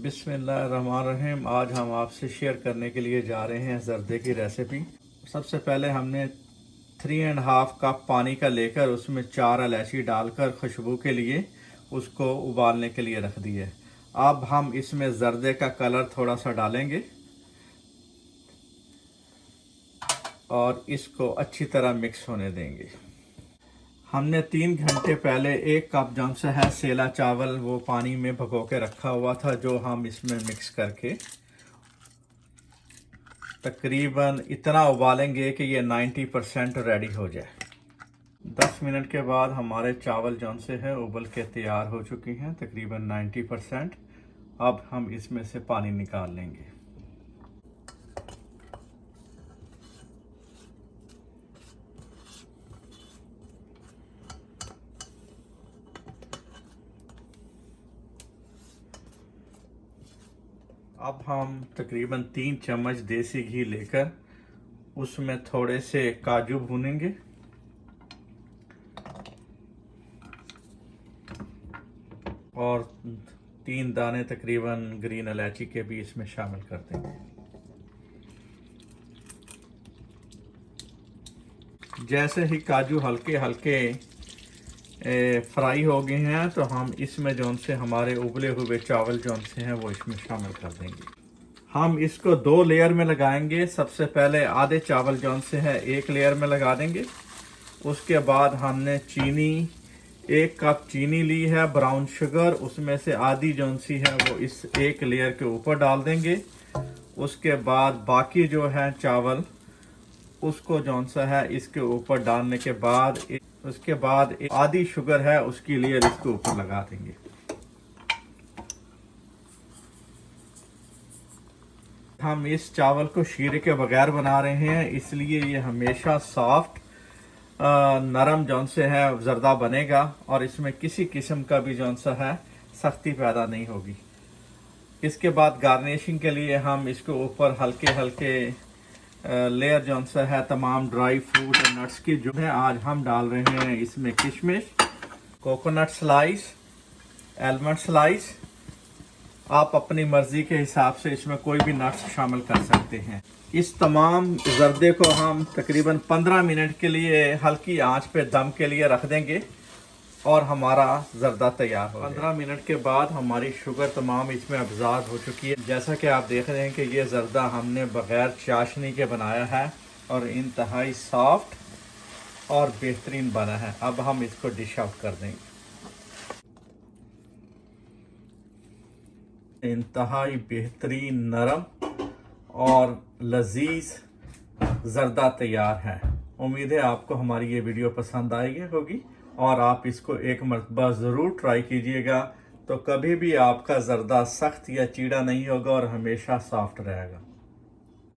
बिस्मिल्लाहिर्रहमानिर्रहीम। आज हम आपसे शेयर करने के लिए जा रहे हैं ज़र्दे की रेसिपी। सबसे पहले हमने 3.5 कप पानी का लेकर उसमें 4 इलायची डालकर खुशबू के लिए उसको उबालने के लिए रख दिए। अब हम इसमें ज़र्दे का कलर थोड़ा सा डालेंगे और इसको अच्छी तरह मिक्स होने देंगे। हमने 3 घंटे पहले 1 कप जौन सा है सेला चावल वो पानी में भिगो के रखा हुआ था, जो हम इसमें मिक्स करके तकरीबन इतना उबालेंगे कि ये 90% रेडी हो जाए। 10 मिनट के बाद हमारे चावल जौन से है उबल के तैयार हो चुकी हैं तकरीबन 90%। अब हम इसमें से पानी निकाल लेंगे। अब हम तकरीबन 3 चम्मच देसी घी लेकर उसमें थोड़े से काजू भूनेंगे और 3 दाने तकरीबन ग्रीन इलायची के भी इसमें शामिल कर देंगे। जैसे ही काजू हल्के हल्के फ्राई हो गए हैं तो हम इसमें जौन से हमारे उबले हुए चावल जौन से हैं वो इसमें शामिल कर देंगे। हम इसको 2 लेयर में लगाएंगे। सबसे पहले आधे चावल जौन से है 1 लेयर में लगा देंगे। उसके बाद हमने चीनी 1 कप चीनी ली है, ब्राउन शुगर उसमें से आधी जौन सी है वो इस 1 लेयर के ऊपर डाल देंगे। उसके बाद बाकी जो है चावल उसको जौन सा है इसके ऊपर डालने के बाद उसके बाद आधी शुगर है उसकी लेयर इसके ऊपर लगा देंगे। हम इस चावल को शीरे के बगैर बना रहे हैं, इसलिए ये हमेशा सॉफ्ट नरम जौन से है जर्दा बनेगा और इसमें किसी किस्म का भी जौन सा है सख्ती पैदा नहीं होगी। इसके बाद गार्निशिंग के लिए हम इसके ऊपर हल्के हल्के लेयर जौन सा है तमाम ड्राई फ्रूट और नट्स की जो है आज हम डाल रहे हैं इसमें किशमिश, कोकोनट स्लाइस, आलमंड स्लाइस। आप अपनी मर्जी के हिसाब से इसमें कोई भी नट्स शामिल कर सकते हैं। इस तमाम जर्दे को हम तकरीबन 15 मिनट के लिए हल्की आंच पे दम के लिए रख देंगे और हमारा जर्दा तैयार हो 15 मिनट के बाद हमारी शुगर तमाम इसमें अब्जॉर्ब हो चुकी है। जैसा कि आप देख रहे हैं कि ये जर्दा हमने बगैर चाशनी के बनाया है और इंतहाई सॉफ्ट और बेहतरीन बना है। अब हम इसको डिश आउट कर देंगे। इंतहाई बेहतरीन नरम और लजीज जर्दा तैयार है। उम्मीद है आपको हमारी ये वीडियो पसंद आएगी होगी और आप इसको एक मरतबा ज़रूर ट्राई कीजिएगा, तो कभी भी आपका जर्दा सख्त या चीड़ा नहीं होगा और हमेशा सॉफ्ट रहेगा।